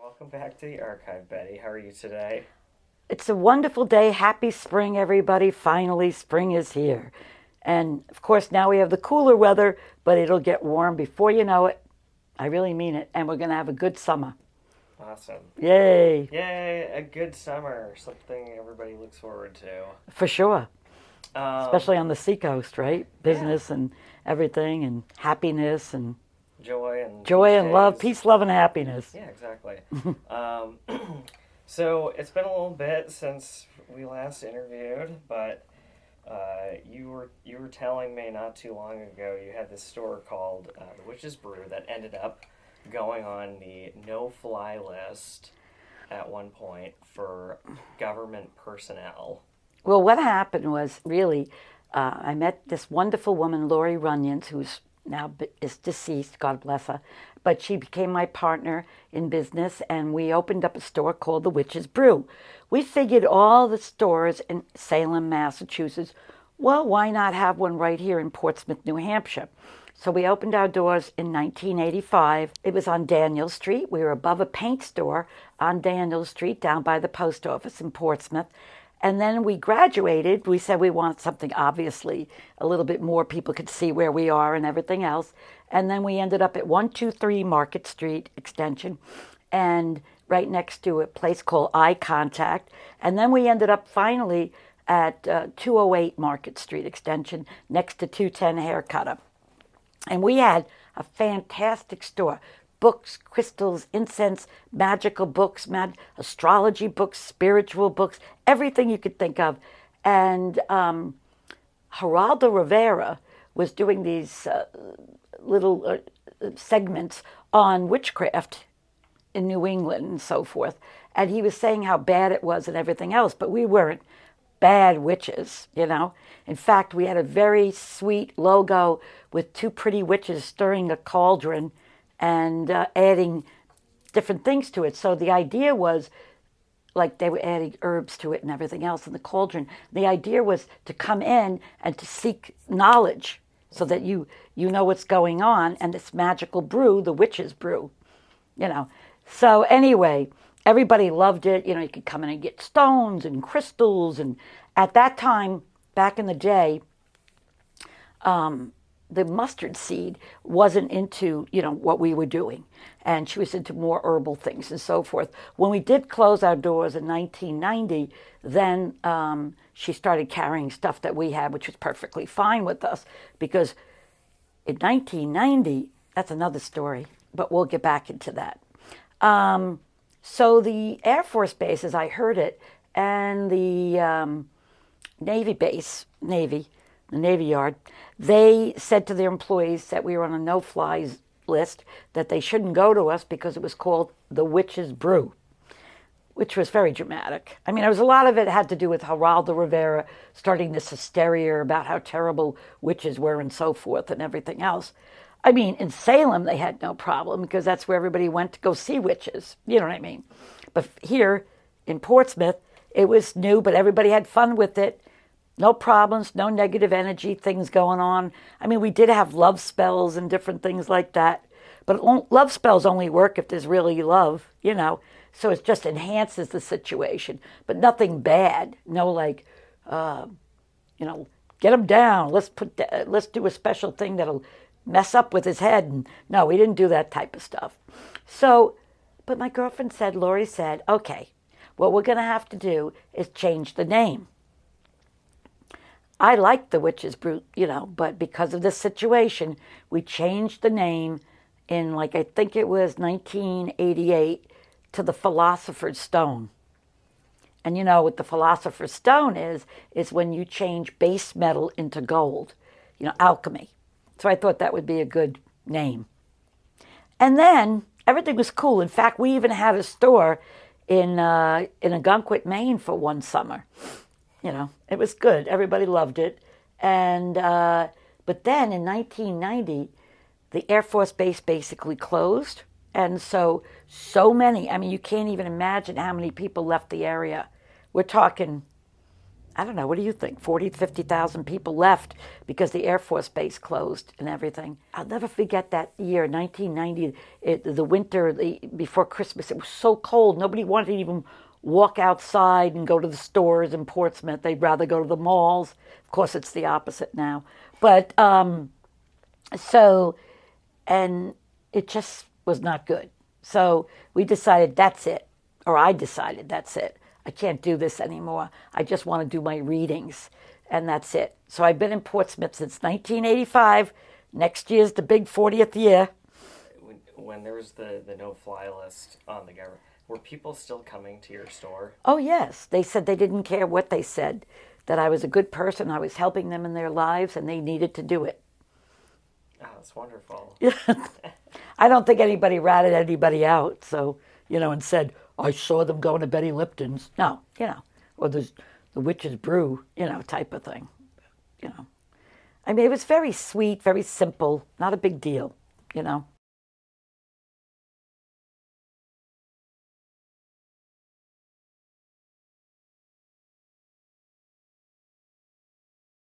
Welcome back to the archive, Betty. How are you today? It's a wonderful day. Happy spring, everybody. Finally, spring is here. And of course, now we have the cooler weather, but it'll get warm before you know it. I really mean it. And we're going to have a good summer. Awesome. Yay, Yay, a good summer. Something everybody looks forward to. for sure. Um, Especially on the seacoast, right? yeah, Business and everything, and happiness and joy and joy beach and love, days. peace, love, and happiness. Yeah, exactly. Um, so it's been a little bit since we last interviewed, but you were telling me not too long ago you had this store called the Witch's Brew that ended up going on the no-fly list at one point for government personnel. Well, what happened was really, I met this wonderful woman, Lori Runyons, who's now is deceased, God bless her, but she became my partner in business, and we opened up a store called the Witch's Brew. We figured all the stores in Salem, Massachusetts, well, why not have one right here in Portsmouth, New Hampshire? So we opened our doors in 1985. It was on Daniel Street. We were above a paint store on Daniel Street down by the post office in Portsmouth. And then we graduated. We said we want something obviously a little bit more people could see where we are and everything else. And then we ended up at 123 Market Street Extension and right next to a place called Eye Contact. And then we ended up finally at 208 Market Street Extension next to 210 Haircutter. And we had a fantastic store: books, crystals, incense, magical books, astrology books, spiritual books, everything you could think of. And Geraldo Rivera was doing these little segments on witchcraft in New England and so forth. And he was saying how bad it was and everything else, but we weren't bad witches. In fact, we had a very sweet logo with two pretty witches stirring a cauldron and adding different things to it. So the idea was, like, they were adding herbs to it and everything else in the cauldron. The idea was to come in and to seek knowledge so that you know what's going on, and this magical brew, the witch's brew, you know. So anyway, everybody loved it. You could come in and get stones and crystals. And at that time, back in the day, the mustard seed wasn't into, what we were doing. And she was into more herbal things and so forth. When we did close our doors in 1990, then she started carrying stuff that we had, which was perfectly fine with us, because in 1990, that's another story, but we'll get back into that. So the Air Force Base, as I heard it, and the Navy base, the Navy Yard, they said to their employees that we were on a no-fly list, that they shouldn't go to us because it was called the Witch's Brew, which was very dramatic. I mean, there was a lot of it had to do with Geraldo Rivera starting this hysteria about how terrible witches were and so forth and everything else. I mean, in Salem, they had no problem because that's where everybody went to go see witches. You know what I mean? But here in Portsmouth, it was new, but everybody had fun with it. No problems, no negative energy, things going on. I mean, we did have love spells and different things like that. But love spells only work if there's really love. So it just enhances the situation. But nothing bad. No, like, get him down. Let's do a special thing that'll mess up with his head. And no, we didn't do that type of stuff. So, but my girlfriend said, Lori said, okay, what we're going to have to do is change the name. I liked the Witch's Brew, but because of this situation, we changed the name in, like, I think it was 1988 to the Philosopher's Stone. And what the Philosopher's Stone is when you change base metal into gold, alchemy. So I thought that would be a good name. And then everything was cool. In fact, we even had a store in Algonquin, Maine for one summer. It was good. Everybody loved it. And but then in 1990, the Air Force Base basically closed. And so many, I mean, you can't even imagine how many people left the area. We're talking I don't know, what do you think? 40 to 50,000 people left because the Air Force Base closed and everything. I'll never forget that year, 1990, the winter before Christmas. It was so cold. Nobody wanted to even walk outside and go to the stores in Portsmouth. They'd rather go to the malls. Of course, it's the opposite now. But so, and it just was not good. So we decided that's it, or I decided that's it. I can't do this anymore. I just want to do my readings, and that's it. So I've been in Portsmouth since 1985. Next year's the big 40th year. When there was the no-fly list on the government, were people still coming to your store? Oh, yes. They said they didn't care what they said, that I was a good person, I was helping them in their lives, and they needed to do it. Oh, that's wonderful. I don't think anybody ratted anybody out, so, and said, I saw them going to Betty Lipton's. No, or the witch's brew, type of thing. I mean, it was very sweet, very simple, not a big deal,